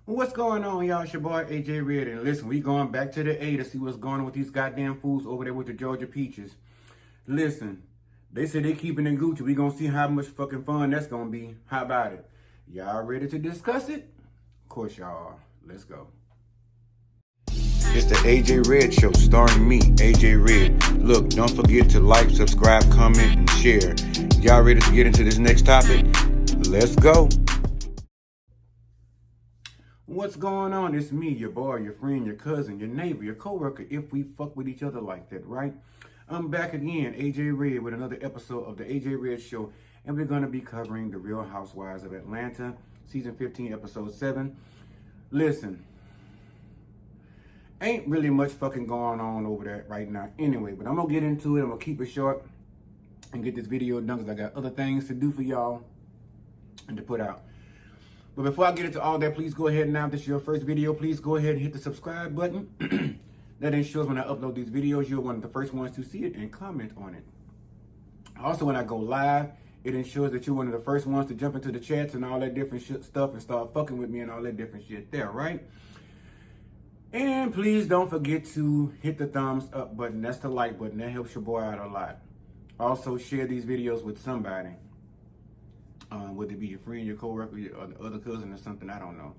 What's going on, y'all? It's your boy AJ Red, and listen, we going back to the A to see what's going on with these goddamn fools over there with the Georgia Peaches. Listen, they say they keeping it Gucci. We gonna see how much fucking fun that's gonna be. How about it? Y'all ready to discuss it? Of course y'all are. Let's go. It's the AJ Red Show, starring me, AJ Red. Look, don't forget to like, subscribe, comment, and share. Y'all ready to get into this next topic? Let's go. What's going on? It's me, your boy, your friend, your cousin, your neighbor, your coworker, if we fuck with each other like that, right? I'm back again, AJ Red, with another episode of the AJ Red Show, and we're going to be covering The Real Housewives of Atlanta, Season 15, Episode 7. Listen, ain't really much fucking going on over there right now anyway, but I'm going to get into it. I'm going to keep it short and get this video done because I got other things to do for y'all and to put out. But before I get into all that, please go ahead now. If this is your first video, please go ahead and hit the subscribe button. That ensures when I upload these videos, you're one of the first ones to see it and comment on it. Also, when I go live, it ensures that you're one of the first ones to jump into the chats and all that different stuff and start fucking with me and all that different shit there, right? And please don't forget to hit the thumbs up button. That's the like button. That helps your boy out a lot. Also, share these videos with somebody. Whether it be your friend, your coworker, your other cousin or something, I don't know.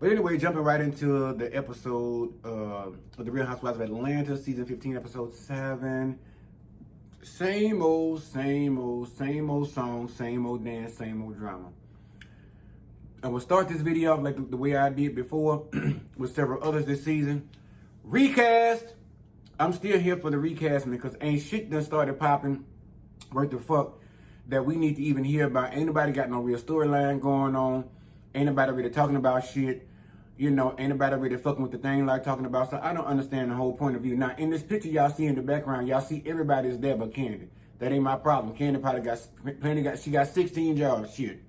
But anyway, jumping right into the episode of The Real Housewives of Atlanta, Season 15, Episode 7. Same old song, same old dance, same old drama. I will start this video off like the way I did before with several others this season. Recast. I'm still here for the recasting because ain't shit done started popping. What the fuck? That we need to even hear about. Ain't nobody got no real storyline going on. Ain't nobody really talking about shit. You know, ain't nobody really fucking with the thing like talking about. So I don't understand the whole point of view. Now, in this picture y'all see in the background, y'all see everybody is there but Candy. That ain't my problem. Candy probably she got 16 jobs, shit.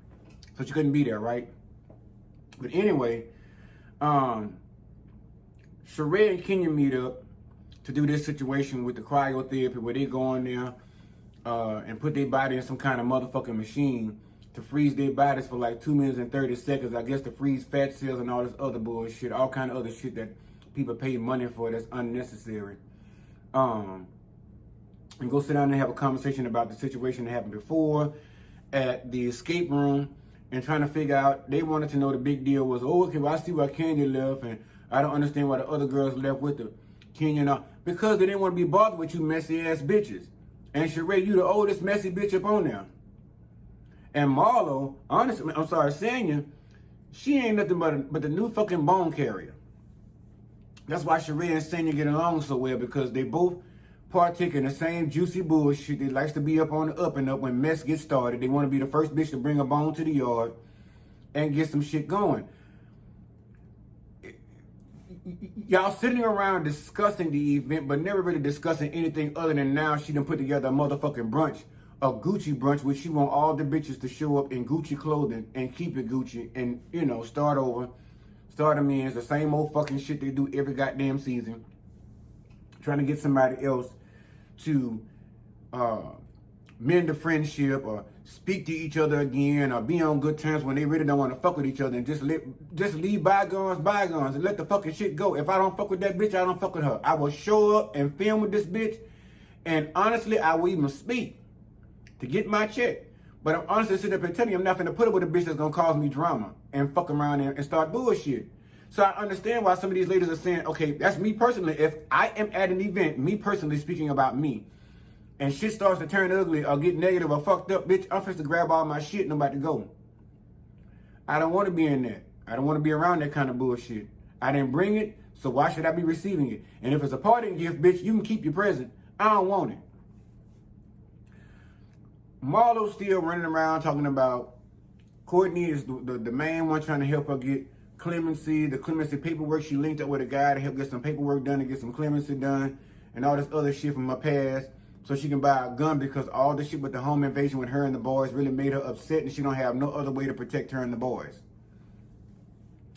So she couldn't be there, right? But anyway, Sheree and Kenya meet up to do this situation with the cryotherapy where they go in there and put their body in some kind of motherfucking machine to freeze their bodies for like 2 minutes and 30 seconds. I guess to freeze fat cells and all this other bullshit, all kind of other shit that people pay money for that's unnecessary. And go sit down and have a conversation about the situation that happened before at the escape room and trying to figure out, they wanted to know the big deal was, oh, okay, well, I see why Kenya left and I don't understand why the other girls left with the Kenya and all. Because they didn't want to be bothered with you messy ass bitches. And Sheree, you the oldest messy bitch up on there. And Marlo, honestly, I'm sorry, Sanya, she ain't nothing but the new fucking bone carrier. That's why Sheree and Sanya get along so well, because they both partake in the same juicy bullshit. They likes to be up on the up and up when mess gets started. They want to be the first bitch to bring a bone to the yard and get some shit going. Y'all sitting around discussing the event, but never really discussing anything other than now she done put together a motherfucking brunch, a Gucci brunch, which she want all the bitches to show up in Gucci clothing and keep it Gucci and, you know, start over, start them in. It's the same old fucking shit they do every goddamn season. Trying to get somebody else to mend the friendship or speak to each other again or be on good terms when they really don't want to fuck with each other and just leave bygones and let the fucking shit go. If I don't fuck with that bitch, I don't fuck with her. I will show up and film with this bitch, and honestly, I will even speak to get my check. But I'm honestly sitting up and telling you I'm not finna put up with a bitch that's gonna cause me drama and fuck around and start bullshit. So I understand why some of these ladies are saying, okay, that's me personally. If I am at an event, me personally speaking about me, and shit starts to turn ugly or get negative or fucked up, bitch, I'm supposed to grab all my shit and I'm about to go. I don't want to be in that. I don't want to be around that kind of bullshit. I didn't bring it, so why should I be receiving it? And if it's a parting gift, bitch, you can keep your present. I don't want it. Marlo's still running around talking about Courtney is the main one trying to help her get clemency, the clemency paperwork. She linked up with a guy to help get some paperwork done and get some clemency done and all this other shit from her past. So she can buy a gun because all the shit with the home invasion with her and the boys really made her upset and she don't have no other way to protect her and the boys.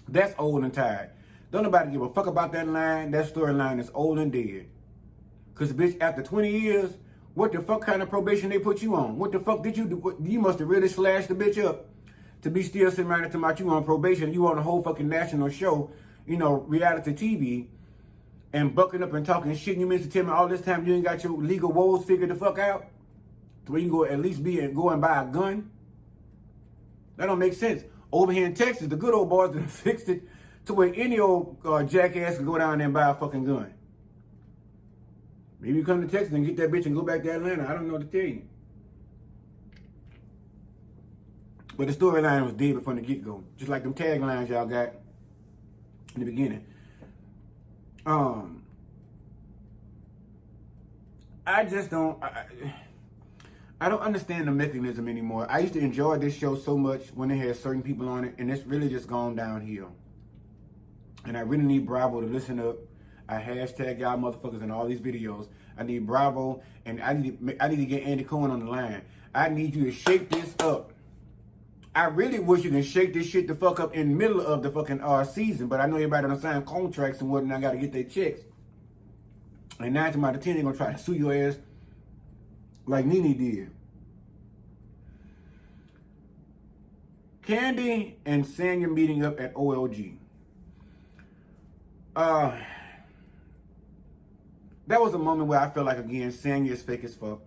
That's old and tired. Don't nobody give a fuck about that line. That storyline is old and dead. Because, bitch, after 20 years, what the fuck kind of probation they put you on? What the fuck did you do? You must have really slashed the bitch up to be still sitting around and talking about you on probation, you on a whole fucking national show, you know, reality TV, and bucking up and talking shit. You mean to tell me all this time you ain't got your legal woes figured the fuck out? To where you can go at least go and buy a gun? That don't make sense. Over here in Texas, the good old boys that fixed it to where any old jackass can go down there and buy a fucking gun. Maybe you come to Texas and get that bitch and go back to Atlanta. I don't know what to tell you. But the storyline was dead from the get-go. Just like them taglines y'all got in the beginning. I just don't... I don't understand the mechanism anymore. I used to enjoy this show so much when they had certain people on it, and it's really just gone downhill. And I really need Bravo to listen up. I hashtag y'all motherfuckers in all these videos. I need Bravo, and I need to get Andy Cohen on the line. I need you to shake this up. I really wish you can shake this shit the fuck up in the middle of the fucking season, but I know everybody done signed contracts and whatnot. I got to get their checks. And 9 times out of 10, they're going to try to sue your ass like Nene did. Kandi and Sanya meeting up at OLG. That was a moment where I felt like, again, Sanya is fake as fuck.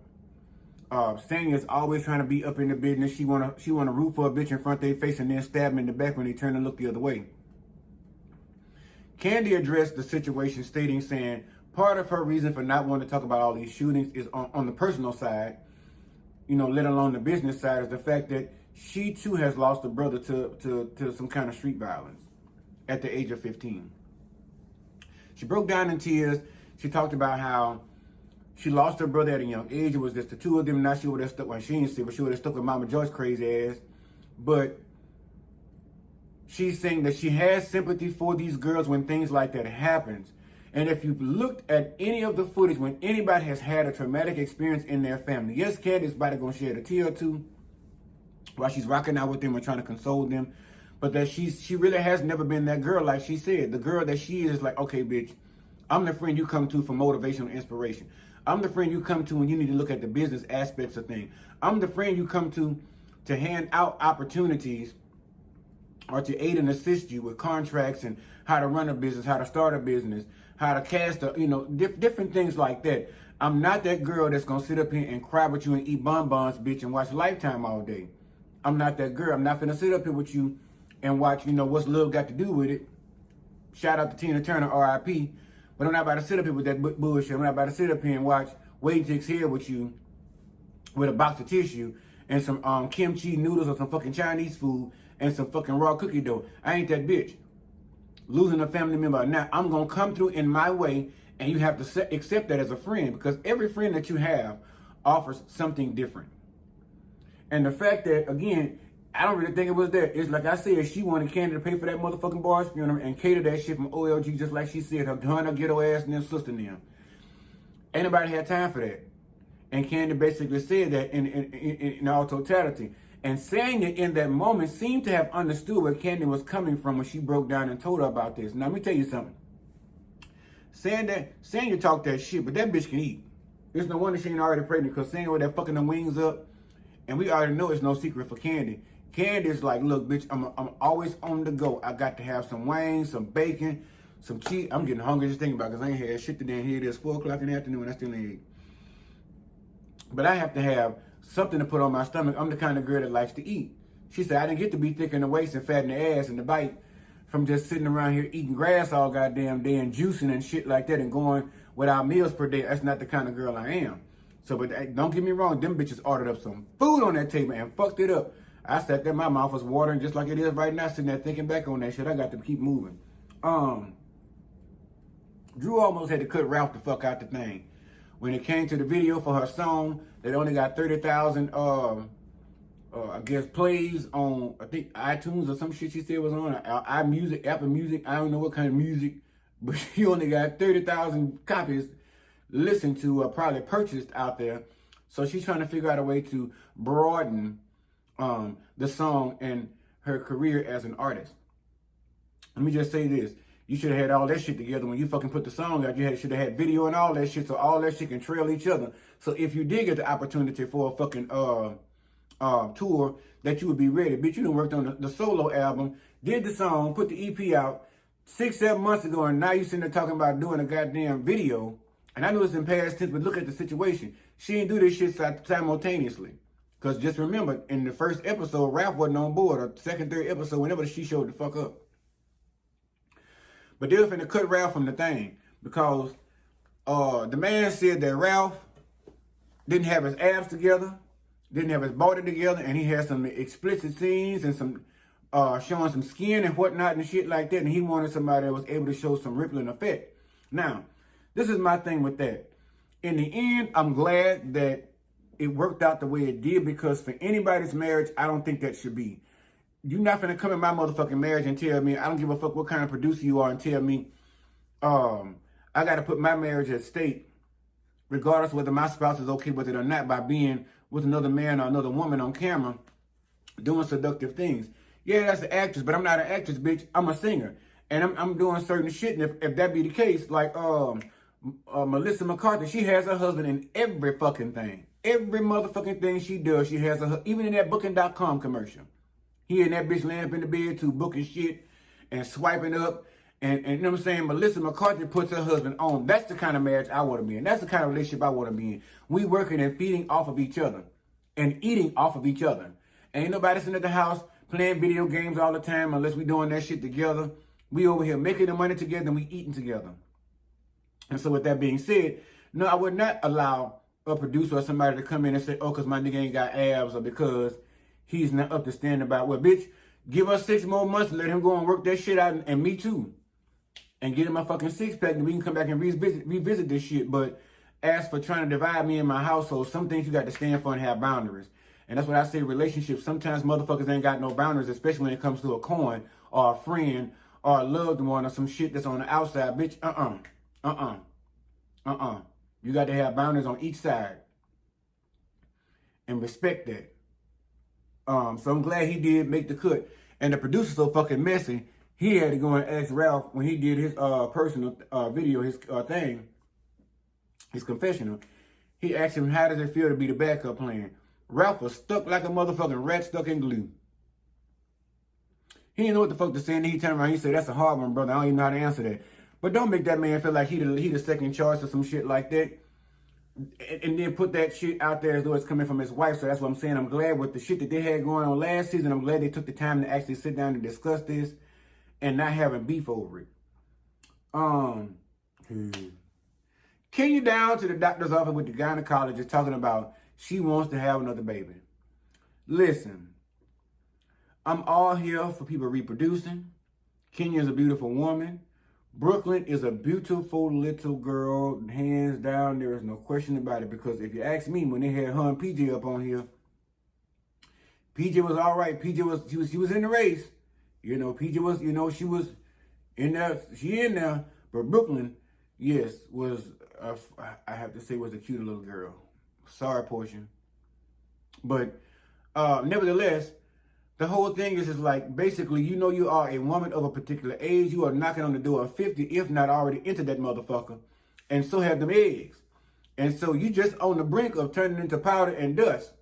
Sanya is always trying to be up in the business. She wanna root for a bitch in front of their face and then stab them in the back when they turn and look the other way. Kandi addressed the situation, saying part of her reason for not wanting to talk about all these shootings is on the personal side, you know, let alone the business side, is the fact that she too has lost a brother to some kind of street violence at the age of 15. She broke down in tears. She talked about how she lost her brother at a young age. It was just the two of them. Not she would have stuck, well, she didn't see, but she would have stuck with Mama Joy's crazy ass. But she's saying that she has sympathy for these girls when things like that happens. And if you've looked at any of the footage when anybody has had a traumatic experience in their family, yes, Candace's body gonna shed a tear or two while she's rocking out with them and trying to console them, but that she really has never been that girl. Like she said, the girl that she is like, okay, bitch, I'm the friend you come to for motivation and inspiration. I'm the friend you come to when you need to look at the business aspects of things. I'm the friend you come to hand out opportunities or to aid and assist you with contracts and how to run a business, how to start a business, how to cast a, you know, different things like that. I'm not that girl that's going to sit up here and cry with you and eat bonbons, bitch, and watch Lifetime all day. I'm not that girl. I'm not going to sit up here with you and watch, you know, what's love got to do with it. Shout out to Tina Turner, R.I.P. But I'm not about to sit up here with that bullshit. I'm not about to sit up here and watch Wade Takes Hair with you with a box of tissue and some kimchi noodles or some fucking Chinese food and some fucking raw cookie dough. I ain't that bitch. Losing a family member. Now, I'm going to come through in my way, and you have to accept that as a friend, because every friend that you have offers something different. And the fact that, again, I don't really think it was that. It's like I said, she wanted Kandi to pay for that motherfucking boy's funeral and cater that shit from OLG, just like she said, her ghetto ass and her sister and them. Ain't nobody had time for that. And Kandi basically said that in all totality. And saying it in that moment seemed to have understood where Kandi was coming from when she broke down and told her about this. Now, let me tell you something. Saying you talk that shit, but that bitch can eat. There's no wonder she ain't already pregnant, because saying with that fucking them wings up, and we already know it's no secret for Kandi. Kandi is like, look, bitch, I'm always on the go. I got to have some wings, some bacon, some cheese. I'm getting hungry just thinking about it, because I ain't had shit today. Here it is, 4 o'clock in the afternoon, and I still ain't eat. But I have to have something to put on my stomach. I'm the kind of girl that likes to eat. She said, I didn't get to be thick in the waist and fat in the ass and the bite from just sitting around here eating grass all goddamn day and juicing and shit like that and going without meals per day. That's not the kind of girl I am. So, but don't get me wrong, them bitches ordered up some food on that table and fucked it up. I sat there, my mouth was watering just like it is right now, sitting there thinking back on that shit. I got to keep moving. Drew almost had to cut Ralph the fuck out the thing. When it came to the video for her song, that only got 30,000, I guess, plays on, I think, iTunes or some shit she said was on, iMusic, Apple Music, I don't know what kind of music, but she only got 30,000 copies listened to or probably purchased out there. So she's trying to figure out a way to broaden the song and her career as an artist. Let me just say this. You should have had all that shit together when you fucking put the song out. You should have had video and all that shit, so all that shit can trail each other. So if you did get the opportunity for a fucking tour that you would be ready. Bitch, you done worked on the solo album, did the song, put the EP out 6-7 months ago, and now you sitting there talking about doing a goddamn video. And I know it's in past tense, but look at the situation. She didn't do this shit simultaneously. Because just remember, in the first episode, Ralph wasn't on board, or second, third episode, whenever she showed the fuck up. But they were finna cut Ralph from the thing. Because the man said that Ralph didn't have his abs together, didn't have his body together, and he had some explicit scenes and some showing some skin and whatnot and shit like that. And he wanted somebody that was able to show some rippling effect. Now, this is my thing with that. In the end, I'm glad that it worked out the way it did, because for anybody's marriage, I don't think that should be. You're not finna come in my motherfucking marriage and tell me, I don't give a fuck what kind of producer you are, and tell me I got to put my marriage at stake, regardless whether my spouse is okay with it or not, by being with another man or another woman on camera doing seductive things. Yeah, that's an actress, but I'm not an actress, bitch. I'm a singer. And I'm doing certain shit, and if that be the case, like Melissa McCarthy, she has her husband in every fucking thing. Every motherfucking thing she does, she has her, even in that Booking.com commercial. He and that bitch laying up in the bed too, booking shit and swiping up. And you know what I'm saying? Melissa McCarthy puts her husband on. That's the kind of marriage I want to be in. That's the kind of relationship I want to be in. We working and feeding off of each other and eating off of each other. Ain't nobody sitting at the house playing video games all the time unless we doing that shit together. We over here making the money together and we eating together. And so with that being said, no, I would not allow a producer or somebody to come in and say, oh, because my nigga ain't got abs, or because he's not up to stand about, well, bitch, give us 6 more months and let him go and work that shit out, and me too. And get him a fucking 6-pack, and we can come back and revisit this shit. But as for trying to divide me and my household, some things you got to stand for and have boundaries. And that's what I say, relationships. Sometimes motherfuckers ain't got no boundaries, especially when it comes to a coin or a friend or a loved one or some shit that's on the outside. Bitch, You got to have boundaries on each side and respect that. So I'm glad he did make the cut. And the producer's so fucking messy, he had to go and ask Ralph when he did his personal video, his thing, his confessional. He asked him, how does it feel to be the backup plan? Ralph was stuck like a motherfucking rat stuck in glue. He didn't know what the fuck to say, and he turned around, he said, that's a hard one, brother. I don't even know how to answer that. But don't make that man feel like he the second choice or some shit like that. And then put that shit out there as though it's coming from his wife. So that's what I'm saying. I'm glad with the shit that they had going on last season, I'm glad they took the time to actually sit down and discuss this and not having beef over it. Can you down to the doctor's office with the gynecologist talking about she wants to have another baby? Listen, I'm all here for people reproducing. Kenya is a beautiful woman. Brooklyn is a beautiful little girl, hands down. There is no question about it. Because if you ask me, when they had her and PJ up on here, PJ was all right. PJ was she was in the race. You know, PJ was, you know, she was in there. She in there. But Brooklyn, yes, was I have to say was a cute little girl. Sorry, Portia. But nevertheless, the whole thing is like, basically, you know, you are a woman of a particular age. You are knocking on the door of 50, if not already into that motherfucker. And so have them eggs. And so you just on the brink of turning into powder and dust.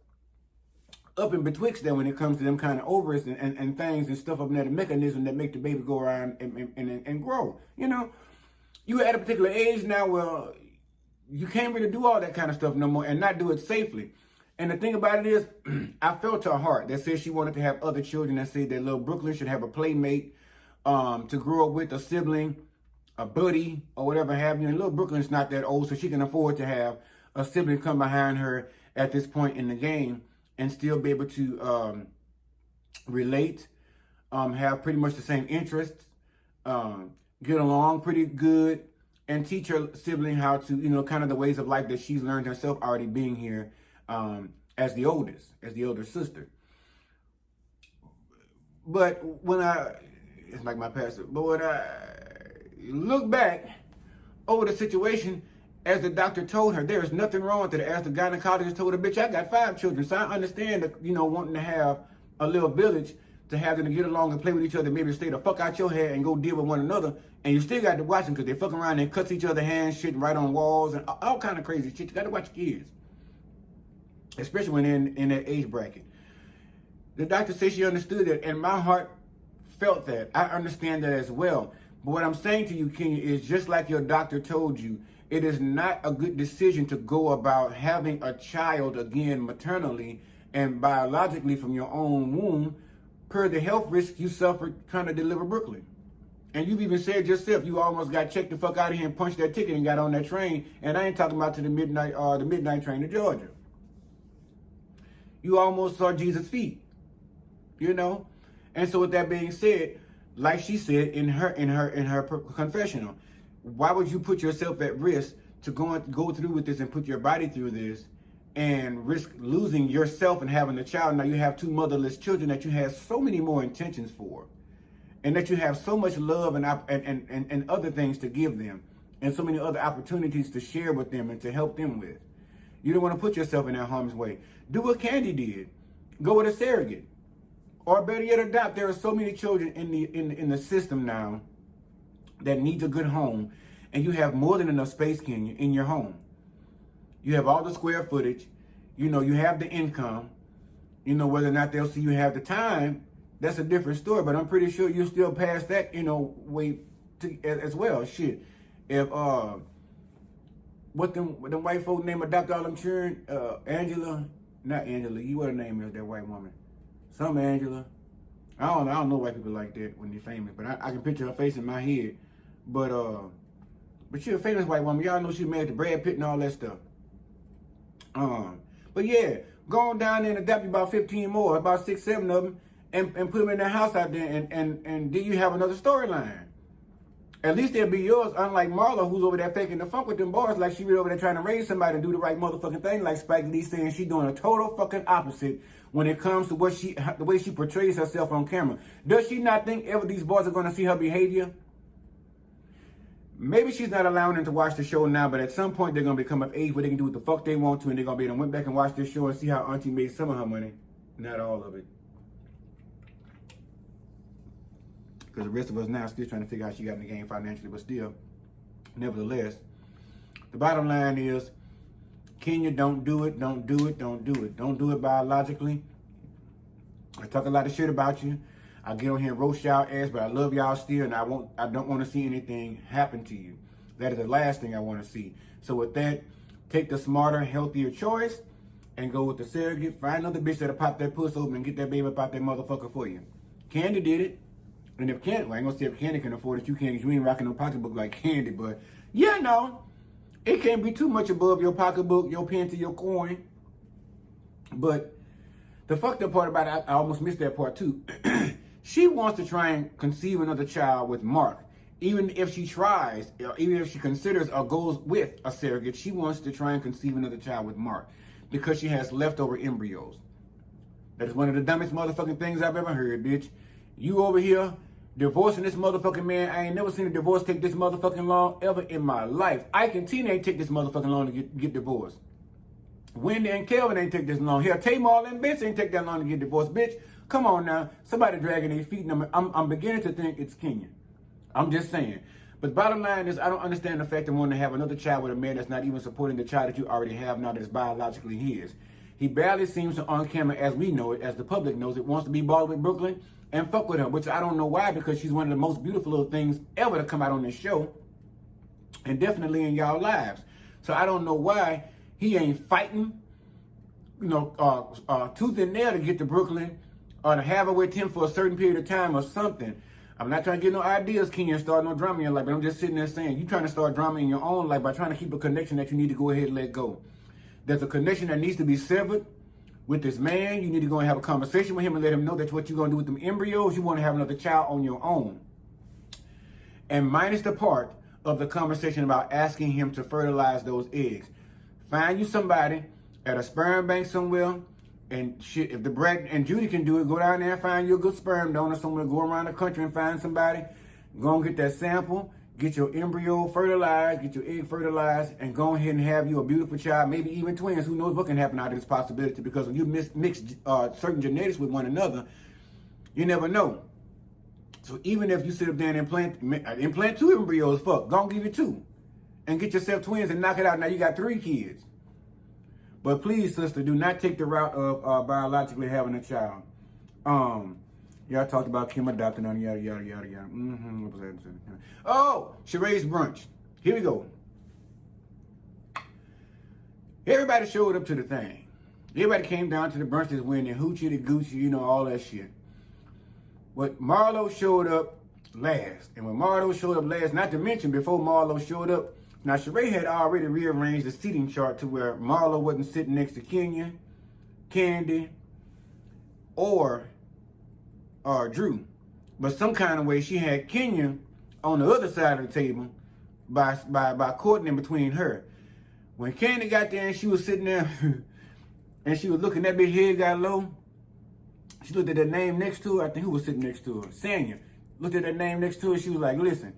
Up in betwixt them when it comes to them kind of ovaries and things and stuff up in there, the mechanism that make the baby go around and grow. You know, you at a particular age now where you can't really do all that kind of stuff no more and not do it safely. And the thing about it is, I felt her heart that said she wanted to have other children, that said that little Brooklyn should have a playmate to grow up with, a sibling, a buddy, or whatever have you. And little Brooklyn's not that old, so she can afford to have a sibling come behind her at this point in the game and still be able to relate, have pretty much the same interests, get along pretty good, and teach her sibling how to, you know, kind of the ways of life that she's learned herself already being here. As the oldest, as the older sister. But when it's like my pastor, but when I look back over the situation, as the doctor told her, there is nothing wrong with it. As the gynecologist told her, bitch, I got 5 children. So I understand that, you know, wanting to have a little village to have them to get along and play with each other, maybe stay the fuck out your head and go deal with one another. And you still got to watch them because they fucking around and cuts each other's hands, shit right on walls and all kind of crazy shit. You got to watch your kids. Especially when they're in that age bracket. The doctor said she understood that, and my heart felt that. I understand that as well. But what I'm saying to you, Kenya, is just like your doctor told you, it is not a good decision to go about having a child again maternally and biologically from your own womb per the health risk you suffered trying to deliver Brooklyn. And you've even said yourself, you almost got checked the fuck out of here and punched that ticket and got on that train. And I ain't talking about to the midnight train to Georgia. You almost saw Jesus' feet, you know? And so with that being said, like she said in her confessional, why would you put yourself at risk to go through with this and put your body through this and risk losing yourself and having a child? Now you have two motherless children that you have so many more intentions for, and that you have so much love and other things to give them, and so many other opportunities to share with them and to help them with. You don't want to put yourself in that harm's way. Do what Candy did. Go with a surrogate. Or better yet, adopt. There are so many children in the system now that needs a good home, and you have more than enough space, Kenya, in your home. You have all the square footage. You know, you have the income. You know, whether or not they'll see you have the time, that's a different story. But I'm pretty sure you're still past that, you know, way as well. Shit. If what them white folk name adopt all them children? Angela, not Angela. You what her name is? That white woman. Some Angela. I don't know white people like that when they're famous, but I can picture her face in my head. But she's a famous white woman. Y'all know she married to Brad Pitt and all that stuff. But yeah, go on down there and adopt you about 15 more, about 6, 7 of them, and put them in their house out there, and then you have another storyline. At least they'll be yours, unlike Marla, who's over there faking the funk with them boys, like she be over there trying to raise somebody and do the right motherfucking thing, like Spike Lee saying she doing a total fucking opposite when it comes to the way she portrays herself on camera. Does she not think ever these boys are going to see her behavior? Maybe she's not allowing them to watch the show now, but at some point they're going to become of age where they can do what the fuck they want to, and they're going to be able to went back and watch this show and see how Auntie made some of her money. Not all of it. Because the rest of us now still trying to figure out how she got in the game financially, but still, nevertheless, the bottom line is, Kenya, don't do it, don't do it, don't do it. Don't do it biologically. I talk a lot of shit about you. I get on here and roast y'all ass, but I love y'all still, and I don't want to see anything happen to you. That is the last thing I want to see. So with that, take the smarter, healthier choice and go with the surrogate. Find another bitch that'll pop that puss open and get that baby up out that motherfucker for you. Candy did it. And if Candy, well, I ain't gonna say if Candy can afford it, you can't, because you ain't rocking no pocketbook like Candy, but yeah, no. It can't be too much above your pocketbook, your pen to your coin. But the fucked up part about it, I almost missed that part too. She wants to try and conceive another child with Mark. Even if she tries, even if she considers or goes with a surrogate, she wants to try and conceive another child with Mark because she has leftover embryos. That is one of the dumbest motherfucking things I've ever heard, bitch. You over here divorcing this motherfucking man. I ain't never seen a divorce take this motherfucking long ever in my life. Ike and Tina ain't take this motherfucking long to get divorced. Wendy and Kelvin ain't take this long. Hell, Tamar and Vince ain't take that long to get divorced, bitch. Come on now. Somebody dragging their feet. I'm beginning to think it's Kenya. I'm just saying. But bottom line is, I don't understand the fact of wanting to have another child with a man that's not even supporting the child that you already have now that is biologically his. He barely seems to, on camera, as we know it, as the public knows it, wants to be bald with Brooklyn and fuck with her, which I don't know why, because she's one of the most beautiful little things ever to come out on this show, and definitely in y'all lives. So I don't know why he ain't fighting, tooth and nail to get to Brooklyn, or to have her with him for a certain period of time or something. I'm not trying to get no ideas, Kenya, and start no drama in your life, but I'm just sitting there saying, you trying to start drama in your own life by trying to keep a connection that you need to go ahead and let go. There's a connection that needs to be severed with this man. You need to go and have a conversation with him and let him know that's what you're going to do with them embryos. You want to have another child on your own. And minus the part of the conversation about asking him to fertilize those eggs. Find you somebody at a sperm bank somewhere, and shit, if the Brad and Judy can do it, go down there and find you a good sperm donor somewhere. Go around the country and find somebody. Go and get that sample. Get your embryo fertilized, get your egg fertilized, and go ahead and have you a beautiful child, maybe even twins. Who knows what can happen out of this possibility? Because when you mix certain genetics with one another, you never know. So even if you sit up there and implant 2 embryos, fuck, go and give you 2. And get yourself twins and knock it out. Now you got 3 kids. But please, sister, do not take the route of biologically having a child. Yeah, I talked about Kim adopting on yada yada yada yada. What was that? Oh, Sheree's brunch. Here we go. Everybody showed up to the thing. Everybody came down to the brunch this winning, hoochie the Gucci, you know, all that shit. But Marlo showed up last. And when Marlo showed up last, not to mention before Marlo showed up, now Sheree had already rearranged the seating chart to where Marlo wasn't sitting next to Kenya, Candy, or Drew. But some kind of way she had Kenya on the other side of the table by Courtney in between her. When Candy got there and she was sitting there and she was looking, that big head got low. She looked at that name next to her. I think who was sitting next to her? Sanya. Looked at that name next to her. She was like, listen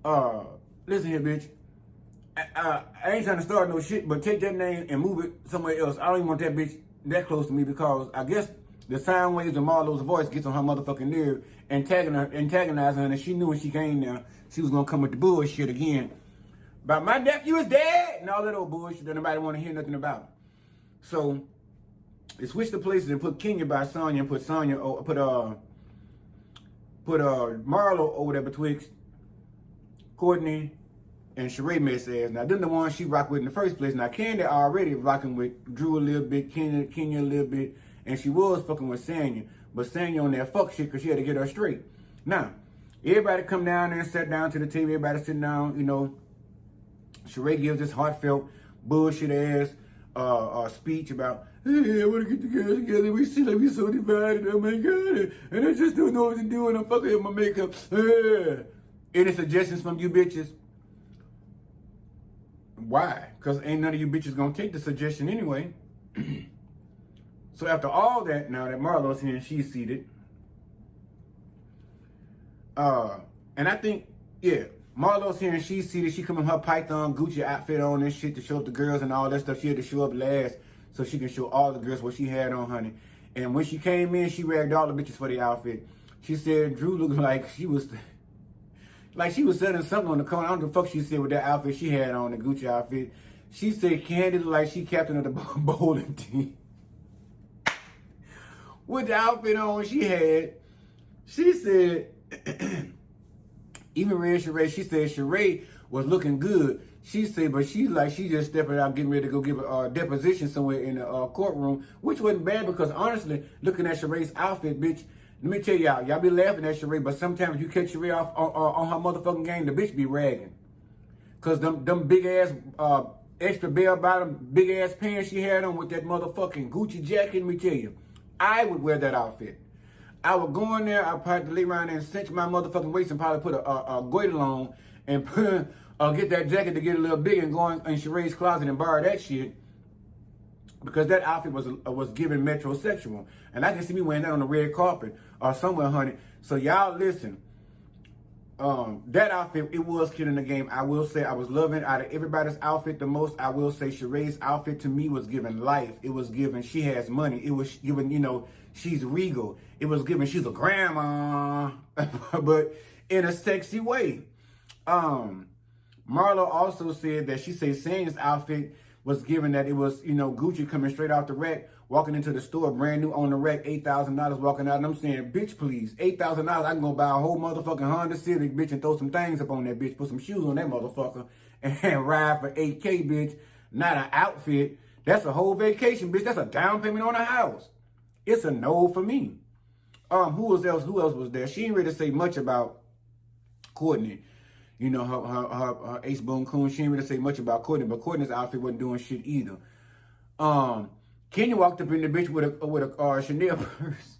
here, bitch. I ain't trying to start no shit, but take that name and move it somewhere else. I don't even want that bitch that close to me because I guess the sound waves of Marlo's voice gets on her motherfucking nerve, antagonizing her, and she knew when she came there, she was gonna come with the bullshit again. But my nephew is dead and all that old bullshit that nobody want to hear nothing about. So they switched the places and put Kenya by Sonya and put Marlo over there betwixt Courtney and Sheree mess ass. Now them the ones she rocked with in the first place. Now Candy already rocking with Drew a little bit, Kenya a little bit, and she was fucking with Sanya. But Sanya on that fuck shit because she had to get her straight. Now, everybody come down there and sat down to the table. Everybody sitting down, you know. Sheree gives this heartfelt bullshit ass speech about, hey, I want to get together. We see like we so divided. Oh my God. And I just don't know what to do and I'm fucking with my makeup. Any suggestions from you bitches? Why? Because ain't none of you bitches gonna take the suggestion anyway. So after all that, now that Marlo's here and she's seated, and I think, yeah, Marlo's here and she's seated. She come in her Python Gucci outfit on and shit to show up the girls and all that stuff. She had to show up last so she can show all the girls what she had on, honey. And when she came in, she ragged all the bitches for the outfit. She said Drew looked like she was selling something on the corner. I don't know the fuck she said with that outfit she had on, the Gucci outfit. She said Candy looked like she captain of the bowling team. With the outfit on she had, she said, even Red Sheree, she said Sheree was looking good. She said, but she just stepping out, getting ready to go give a deposition somewhere in the courtroom, which wasn't bad because honestly, looking at Sheree's outfit, bitch, let me tell y'all be laughing at Sheree, but sometimes you catch Sheree off on her motherfucking game, the bitch be ragging. Cause them big ass, extra bell bottom, big ass pants she had on with that motherfucking Gucci jacket, let me tell you, I would wear that outfit. I would go in there, I'd probably lay around there and cinch my motherfucking waist and probably put a goiter on and get that jacket to get a little big and go in Sheree's closet and borrow that shit. Because that outfit was given metrosexual. And I can see me wearing that on the red carpet or somewhere, honey. So y'all listen. That outfit, it was killing the game. I will say I was loving out of everybody's outfit the most. I will say Sheree's outfit to me was giving life. It was giving she has money. It was giving, you know, she's regal. It was giving she's a grandma, but in a sexy way. Marlo also said that she said Sanya's outfit was given that it was, you know, Gucci coming straight off the rack, walking into the store, brand new on the rack, $8,000 walking out. And I'm saying, bitch, please, $8,000, I can go buy a whole motherfucking Honda Civic, bitch, and throw some things up on that bitch, put some shoes on that motherfucker, and ride for $8K, bitch. Not an outfit. That's a whole vacation, bitch. That's a down payment on a house. It's a no for me. Who else was there? She didn't really say much about Courtney. You know, her ace boom coon, she didn't really say much about Courtney, but Courtney's outfit wasn't doing shit either. Kenya walked up in the bitch with a Chanel purse.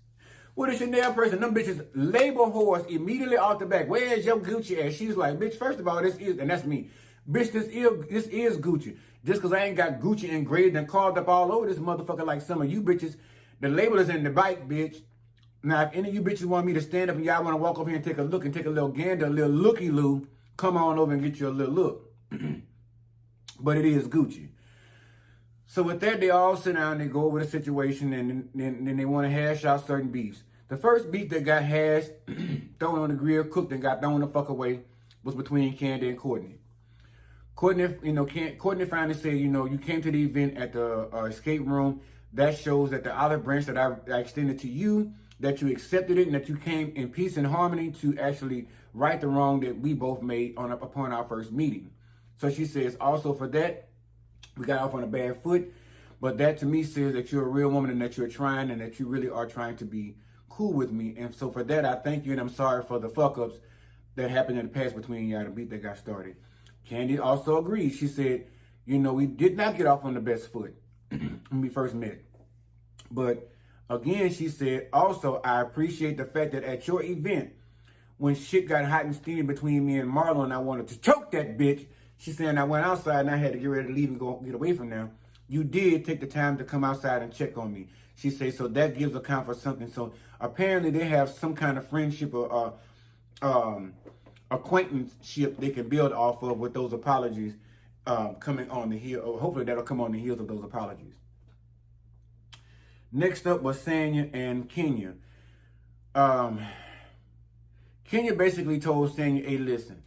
With a Chanel purse, and them bitches label horse immediately off the back. Where's your Gucci at? She's like, bitch, first of all, this is, and that's me. Bitch, this is Gucci. Just because I ain't got Gucci engraved and carved up all over this motherfucker like some of you bitches, the label is in the bike, bitch. Now, if any of you bitches want me to stand up and y'all want to walk over here and take a look and take a little gander, a little looky-loo, come on over and get you a little look. But it is Gucci. So with that, they all sit down, they go over the situation, and then they want to hash out certain beefs. The first beef that got hashed, thrown on the grill, cooked, and got thrown the fuck away was between Candy and Courtney. Courtney finally said, you know, you came to the event at the escape room. That shows that the olive branch that I extended to you that you accepted it and that you came in peace and harmony to actually right the wrong that we both made upon our first meeting. So she says, also for that, we got off on a bad foot, but that to me says that you're a real woman and that you're trying and that you really are trying to be cool with me. And so for that, I thank you and I'm sorry for the fuck-ups that happened in the past between y'all, the beat that got started. Candy also agreed. She said, you know, we did not get off on the best foot when we first met. But again, she said, also, I appreciate the fact that at your event, when shit got hot and steamy between me and Marlon, I wanted to choke that bitch. She said, I went outside and I had to get ready to leave and go get away from there. You did take the time to come outside and check on me. She said, so that gives account for something. So apparently they have some kind of friendship or acquaintanceship they can build off of with those apologies coming on the heel. Or hopefully that'll come on the heels of those apologies. Next up was Sanya and Kenya. Kenya basically told Sanya, hey, listen,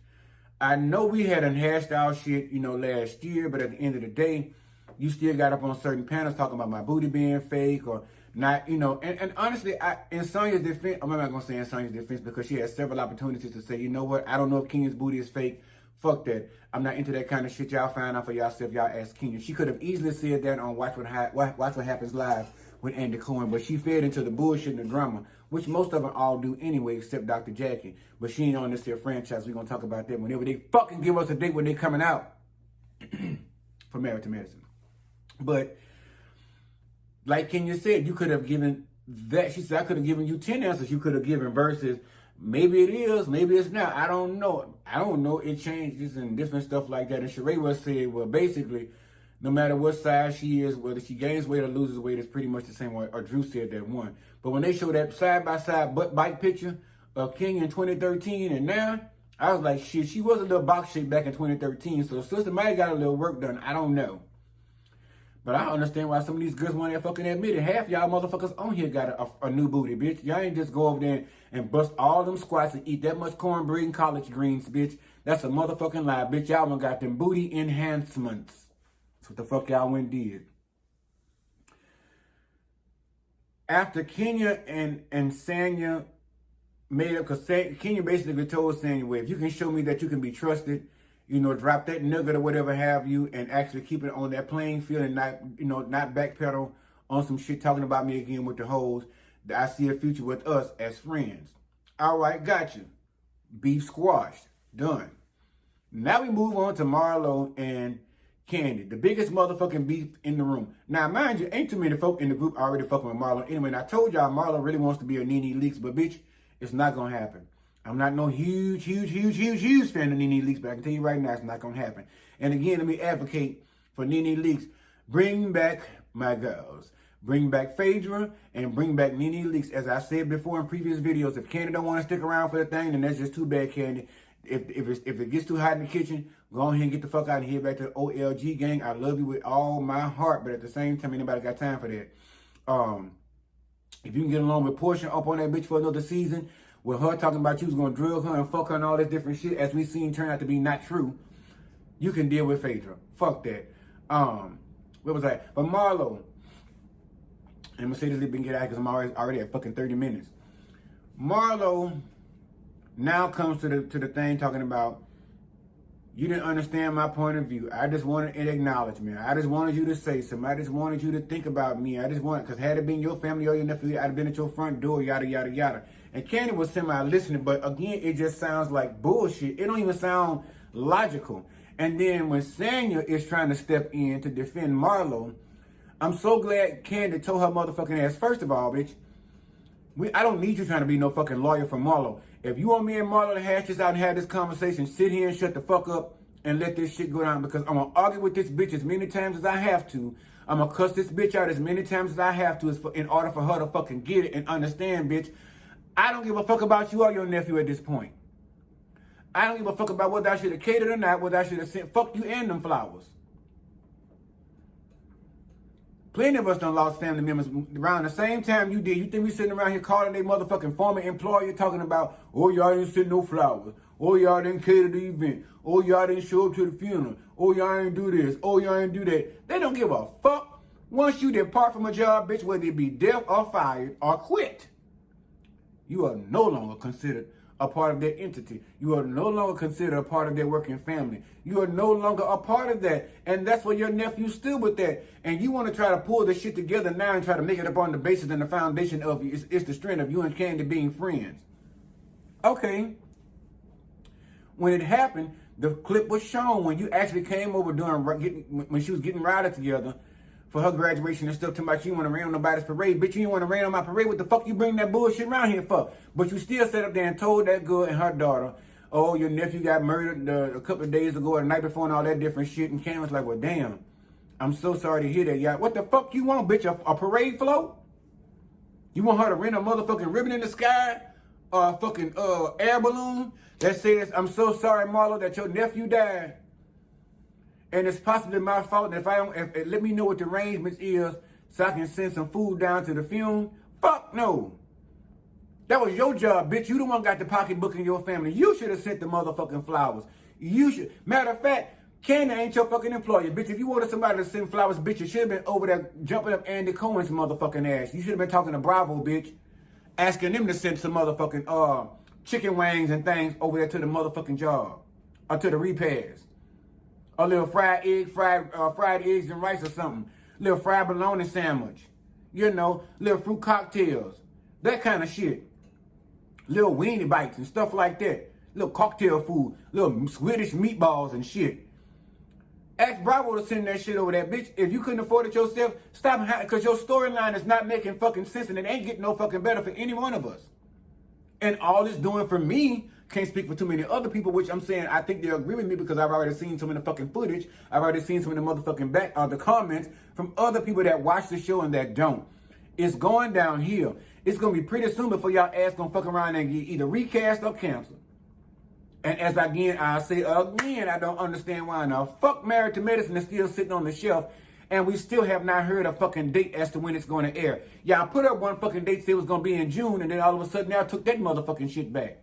I know we had hashed out shit, you know, last year, but at the end of the day, you still got up on certain panels talking about my booty being fake or not, you know. And honestly, in Sonya's defense, I'm not going to say in Sonya's defense because she had several opportunities to say, you know what, I don't know if Kenya's booty is fake. Fuck that. I'm not into that kind of shit. Y'all find out for yourself. Y'all ask Kenya. She could have easily said that on Watch What Happens Live with Andy Cohen, but she fed into the bullshit and the drama, which most of them all do anyway, except Dr. Jackie. But she ain't on this here franchise. We're going to talk about that whenever they fucking give us a date when they coming out for Married to Medicine. But like Kenya said, you could have given that. She said, I could have given you 10 answers you could have given versus maybe it is, maybe it's not. I don't know. It changes and different stuff like that. And Sheree was said, well, basically, no matter what size she is, whether she gains weight or loses weight, it's pretty much the same way. Or Drew said that one. But when they showed that side-by-side butt bike picture of Kenya in 2013 and now, I was like, shit, she was a little box shape back in 2013. So sister might have got a little work done. I don't know. But I understand why some of these girls want to fucking admit it. Half y'all motherfuckers on here got a new booty, bitch. Y'all ain't just go over there and bust all them squats and eat that much cornbread and collard greens, bitch. That's a motherfucking lie, bitch. Y'all done got them booty enhancements. That's what the fuck y'all went did. After Kenya and Sanya made up, because Kenya basically told Sanya, well, if you can show me that you can be trusted, you know, drop that nugget or whatever have you and actually keep it on that playing field and not, you know, not backpedal on some shit talking about me again with the hoes, that I see a future with us as friends. All right, got you. Beef squashed. Done. Now we move on to Marlo and Candy, the biggest motherfucking beef in the room. Now, mind you, ain't too many folk in the group already fucking with Marlo. Anyway, and I told y'all Marlo really wants to be a Nene Leakes, but bitch, it's not gonna happen. I'm not no huge fan of Nene Leakes, but I can tell you right now, it's not gonna happen. And again, let me advocate for Nene Leakes. Bring back my girls. Bring back Phaedra and bring back Nene Leakes. As I said before in previous videos, if Candy don't want to stick around for the thing, then that's just too bad, Candy. If it gets too hot in the kitchen, go ahead and get the fuck out of here back to the OLG gang. I love you with all my heart, but at the same time, anybody got time for that. If you can get along with Portia up on that bitch for another season, with her talking about you was going to drill her and fuck her and all this different shit, as we seen turn out to be not true, you can deal with Phaedra. Fuck that. What was that? But Marlo, and I'm going to say this, let me get out because I'm already at fucking 30 minutes. Marlo now comes to the thing talking about, you didn't understand my point of view. I just wanted an acknowledgement. I just wanted you to say something. I just wanted you to think about me. because had it been your family or your nephew, I'd have been at your front door, yada, yada, yada. And Candy was semi-listening, but again, it just sounds like bullshit. It don't even sound logical. And then when Sanya is trying to step in to defend Marlo, I'm so glad Candy told her motherfucking ass, first of all, bitch, I don't need you trying to be no fucking lawyer for Marlo. If you want me and Marlo to hash this out and have this conversation, sit here and shut the fuck up and let this shit go down, because I'm going to argue with this bitch as many times as I have to. I'm going to cuss this bitch out as many times as I have to in order for her to fucking get it and understand, bitch. I don't give a fuck about you or your nephew at this point. I don't give a fuck about whether I should have catered or not, whether I should have sent fuck you and them flowers. Plenty of us done lost family members around the same time you did. You think we sitting around here calling their motherfucking former employer talking about, oh, y'all didn't send no flowers. Oh, y'all didn't cater the event. Oh, y'all didn't show up to the funeral. Oh, y'all didn't do this. Oh, y'all didn't do that. They don't give a fuck. Once you depart from a job, bitch, whether it be death or fired or quit, You are no longer considered a part of that entity. You are no longer considered a part of their working family. You are no longer a part of that. And that's where your nephew still with that. And you want to try to pull this shit together now and try to make it up on the basis and the foundation of it's the strength of you and Candy being friends. Okay. When it happened, the clip was shown when you actually came over when she was getting riding together for her graduation and stuff. Talking about you want to rain on nobody's parade. Bitch, you didn't want to rain on my parade. What the fuck you bring that bullshit around here for? But you still sat up there and told that girl and her daughter, oh, your nephew got murdered a couple of days ago or the night before and all that different shit. And Cam was like, well, damn, I'm so sorry to hear that, y'all. What the fuck you want, bitch? A parade float? You want her to rent a motherfucking ribbon in the sky? Or a fucking air balloon that says, I'm so sorry, Marlo, that your nephew died. And it's possibly my fault. And if let me know what the arrangements is so I can send some food down to the funeral. Fuck no. That was your job, bitch. You the one got the pocketbook in your family. You should have sent the motherfucking flowers. You should. Matter of fact, Candy ain't your fucking employer, bitch. If you wanted somebody to send flowers, bitch, you should have been over there jumping up Andy Cohen's motherfucking ass. You should have been talking to Bravo, bitch. Asking them to send some motherfucking chicken wings and things over there to the motherfucking job. Or to the repairs. A little fried eggs and rice or something. Little fried bologna sandwich. You know, little fruit cocktails. That kind of shit. Little weenie bites and stuff like that. Little cocktail food. Little Swedish meatballs and shit. Ask Bravo to send that shit over there, bitch. If you couldn't afford it yourself, stop, because your storyline is not making fucking sense and it ain't getting no fucking better for any one of us. And all it's doing for me, can't speak for too many other people, which I'm saying I think they agree with me because I've already seen some of the fucking footage. I've already seen some of the motherfucking the comments from other people that watch the show and that don't. It's going downhill. It's going to be pretty soon before y'all ass going to fuck around and get either recast or canceled. And as I say again, I don't understand why now. Fuck Married to Medicine is still sitting on the shelf, and we still have not heard a fucking date as to when it's going to air. Y'all put up one fucking date, said it was going to be in June, and then all of a sudden y'all took that motherfucking shit back.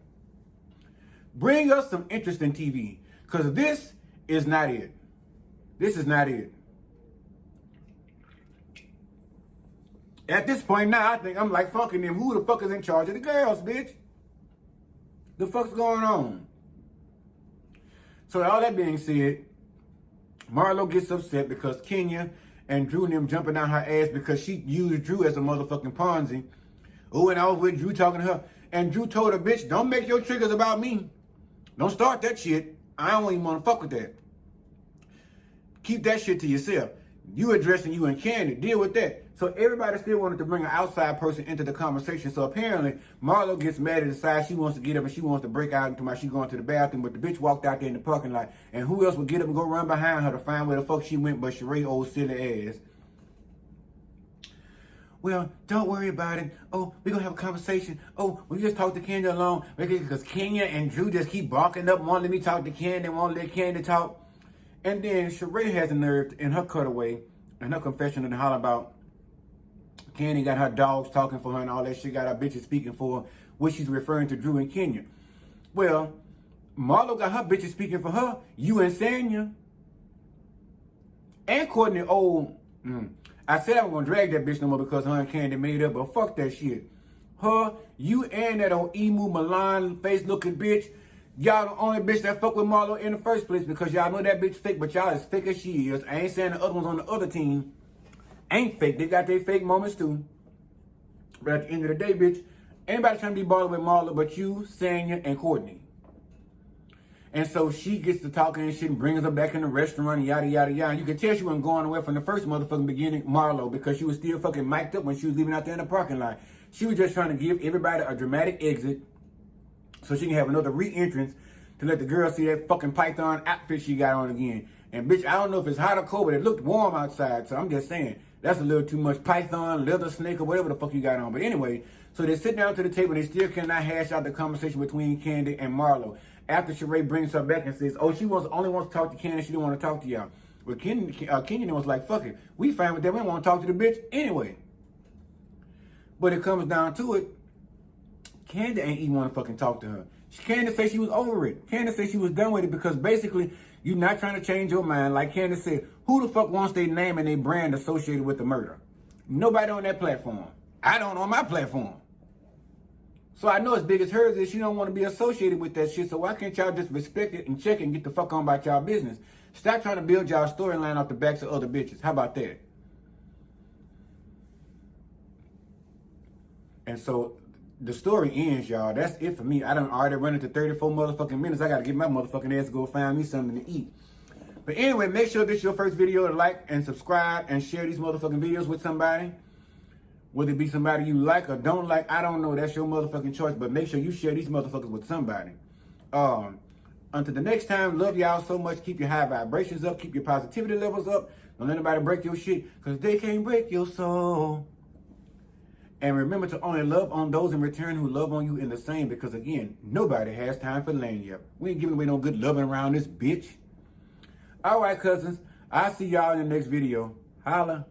Bring us some interesting TV, because this is not it. This is not it. At this point now, I think I'm like fucking them. Who the fuck is in charge of the girls, bitch? The fuck's going on? So all that being said, Marlo gets upset because Kenya and Drew and them jumping down her ass because she used Drew as a motherfucking Ponzi. Oh, and I was with Drew talking to her. And Drew told her, bitch, don't make your triggers about me. Don't start that shit. I don't even want to fuck with that. Keep that shit to yourself. You addressing you and Candy. Deal with that. So everybody still wanted to bring an outside person into the conversation. So apparently, Marlo gets mad and decides she wants to get up and she wants to break out into my she going to the bathroom. But the bitch walked out there in the parking lot. And who else would get up and go run behind her to find where the fuck she went but Sheree, old silly ass. Well, don't worry about it. Oh, we're going to have a conversation. Oh, we just talk to Candy alone. Because Kenya and Drew just keep barking up, won't let me talk to Candy, won't let Candy talk. And then Sheree has the nerve in her cutaway, in her confession, to holler about Candy got her dogs talking for her and all that shit, got her bitches speaking for her, which she's referring to Drew and Kenya. Well, Marlo got her bitches speaking for her, you and Sanya. And Courtney, I said I was going to drag that bitch no more because her and Candy made up, but fuck that shit. Her, you and that old emu, malign, face-looking bitch, y'all the only bitch that fuck with Marlo in the first place because y'all know that bitch fake, but y'all as fake as she is. I ain't saying the other ones on the other team ain't fake. They got their fake moments too. But at the end of the day, bitch, anybody trying to be bothered with Marlo but you, Sanya, and Courtney. And so she gets to talking and shit and brings her back in the restaurant and yada, yada, yada. And you can tell she wasn't going away from the first motherfucking beginning, Marlo, because she was still fucking mic'd up when she was leaving out there in the parking lot. She was just trying to give everybody a dramatic exit so she can have another re-entrance to let the girl see that fucking python outfit she got on again. And bitch, I don't know if it's hot or cold, but it looked warm outside. So I'm just saying, that's a little too much python, leather snake, or whatever the fuck you got on. But anyway, so they sit down to the table and they still cannot hash out the conversation between Candy and Marlo. After Sheree brings her back and says, oh, she only wants to talk to Candy, she didn't want to talk to y'all. Well, Kenya was like, fuck it. We fine with that. We don't want to talk to the bitch anyway. But it comes down to it, Candy ain't even want to fucking talk to her. Candy said she was over it. Candy said she was done with it because basically you're not trying to change your mind. Like Candy said, who the fuck wants their name and their brand associated with the murder? Nobody on that platform. I don't on my platform. So I know as big as hers is, she don't want to be associated with that shit. So why can't y'all just respect it and check it and get the fuck on about y'all business? Stop trying to build y'all storyline off the backs of other bitches. How about that? And so the story ends, y'all. That's it for me. I done already run into 34 motherfucking minutes. I got to get my motherfucking ass to go find me something to eat. But anyway, make sure this is your first video to like and subscribe and share these motherfucking videos with somebody. Whether it be somebody you like or don't like, I don't know. That's your motherfucking choice. But make sure you share these motherfuckers with somebody. Until the next time, love y'all so much. Keep your high vibrations up. Keep your positivity levels up. Don't let anybody break your shit, because they can't break your soul. And remember to only love on those in return who love on you in the same, because again, nobody has time for lanyard. We ain't giving away no good loving around this bitch. All right, cousins. I'll see y'all in the next video. Holla.